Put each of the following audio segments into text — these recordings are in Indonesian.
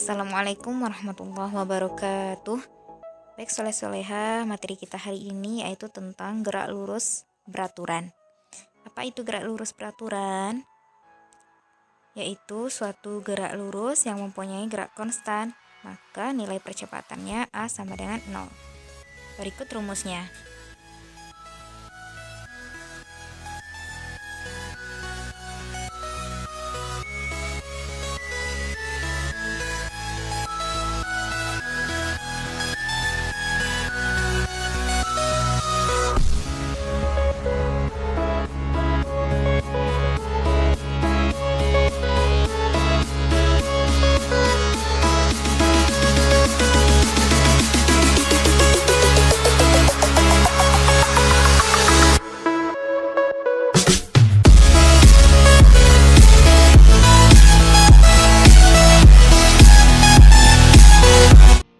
Assalamualaikum warahmatullahi wabarakatuh. Baik soleh-soleha, materi kita hari ini yaitu tentang gerak lurus beraturan. Apa itu gerak lurus beraturan? Yaitu suatu gerak lurus yang mempunyai gerak konstan, maka nilai percepatannya A sama dengan 0. Berikut rumusnya.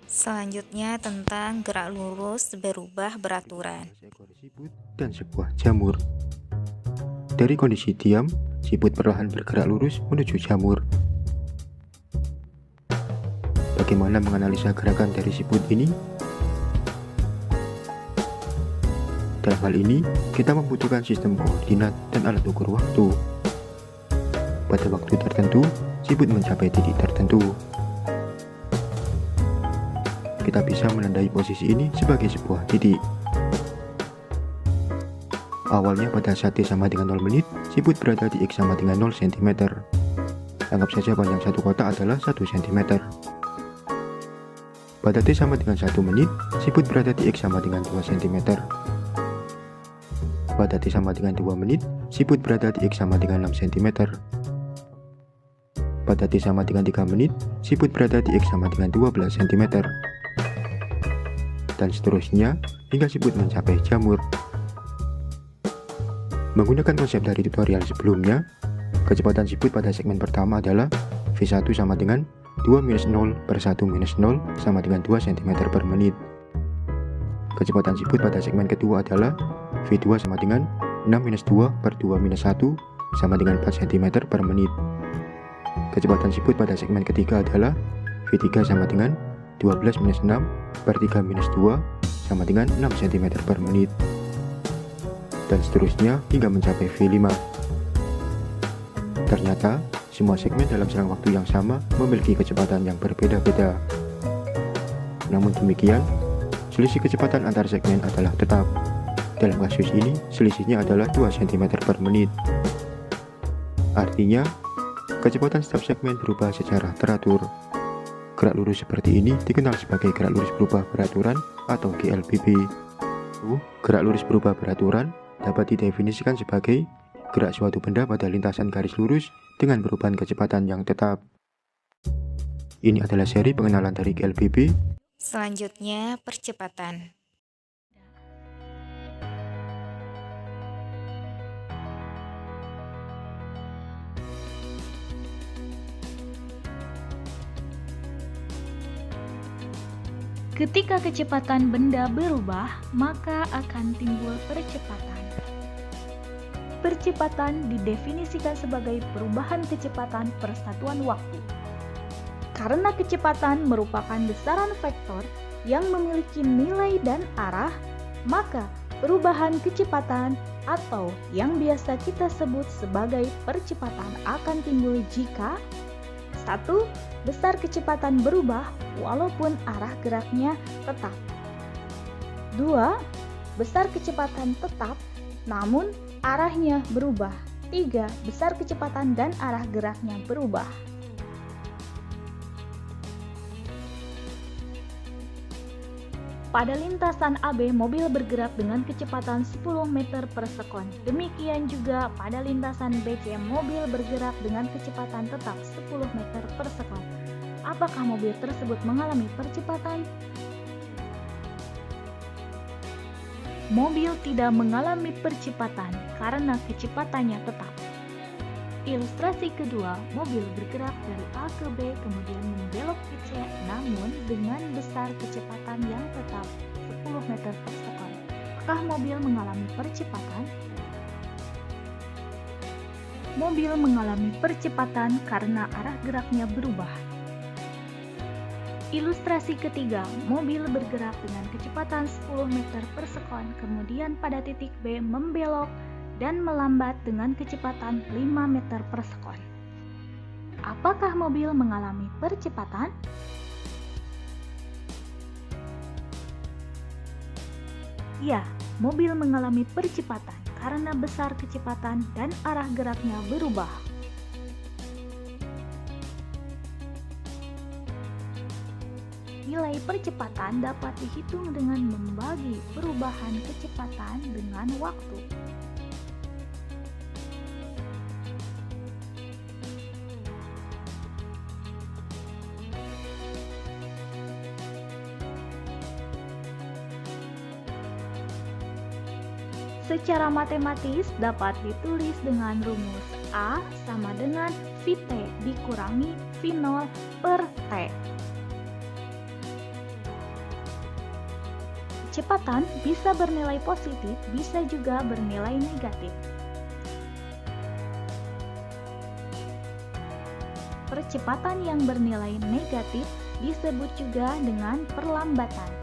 Selanjutnya tentang gerak lurus berubah beraturan. Seekor siput dan sebuah jamur. Dari kondisi diam, siput perlahan bergerak lurus menuju jamur. Bagaimana menganalisa gerakan dari siput ini? Dalam hal ini, kita membutuhkan sistem koordinat dan alat ukur waktu. Pada waktu tertentu, siput mencapai titik tertentu. Kita bisa menandai posisi ini sebagai sebuah titik. Awalnya pada saat T sama dengan 0 menit, siput berada di X sama dengan 0 cm. Anggap saja panjang satu kotak adalah 1 cm. Pada T sama dengan 1 menit, siput berada di X sama dengan 2 cm. Pada T sama dengan 2 menit, siput berada di X sama dengan 6 cm. Pada T sama dengan 3 menit, siput berada di X sama dengan 12 cm. Dan seterusnya hingga siput mencapai jamur. Menggunakan konsep dari tutorial sebelumnya, kecepatan siput pada segmen pertama adalah V1 sama dengan 2 minus 0 per 1 minus 0 sama dengan 2 cm per menit. Kecepatan siput pada segmen kedua adalah V2 sama dengan 6 minus 2 per 2 minus 1 sama dengan 4 cm per menit. Kecepatan siput pada segmen ketiga adalah V3 sama dengan 12 minus 6 per 3 minus 2 sama dengan 6 cm per menit. Dan seterusnya hingga mencapai V5. Ternyata, semua segmen dalam selang waktu yang sama memiliki kecepatan yang berbeda-beda. Namun demikian, selisih kecepatan antar segmen adalah tetap. Dalam kasus ini, selisihnya adalah 2 cm per menit. Artinya, kecepatan setiap segmen berubah secara teratur. Gerak lurus seperti ini dikenal sebagai gerak lurus berubah beraturan atau GLBB. Gerak lurus berubah beraturan dapat didefinisikan sebagai gerak suatu benda pada lintasan garis lurus dengan perubahan kecepatan yang tetap. Ini adalah seri pengenalan dari GLBB. Selanjutnya percepatan. Ketika kecepatan benda berubah, maka akan timbul percepatan. Percepatan didefinisikan sebagai perubahan kecepatan per satuan waktu. Karena kecepatan merupakan besaran vektor yang memiliki nilai dan arah, maka perubahan kecepatan atau yang biasa kita sebut sebagai percepatan akan timbul jika 1. Besar kecepatan berubah walaupun arah geraknya tetap. 2. Besar kecepatan tetap namun arahnya berubah. 3. Besar kecepatan dan arah geraknya berubah. Pada lintasan AB, mobil bergerak dengan kecepatan 10 meter per sekon. Demikian juga pada lintasan BC, mobil bergerak dengan kecepatan tetap 10 meter per sekon. Apakah mobil tersebut mengalami percepatan? Mobil tidak mengalami percepatan karena kecepatannya tetap. Ilustrasi kedua, mobil bergerak dari A ke B kemudian membelok ke C namun dengan besar kecepatan yang tetap 10 meter per sekon. Apakah mobil mengalami percepatan? Mobil mengalami percepatan karena arah geraknya berubah. Ilustrasi ketiga, mobil bergerak dengan kecepatan 10 meter per sekon, kemudian pada titik B membelok dan melambat dengan kecepatan 5 meter per sekon. Apakah mobil mengalami percepatan? Ya, mobil mengalami percepatan karena besar kecepatan dan arah geraknya berubah. Nilai percepatan dapat dihitung dengan membagi perubahan kecepatan dengan waktu. Secara matematis dapat ditulis dengan rumus A sama dengan Vt dikurangi V0 per T. Kecepatan bisa bernilai positif, bisa juga bernilai negatif. Percepatan yang bernilai negatif disebut juga dengan perlambatan.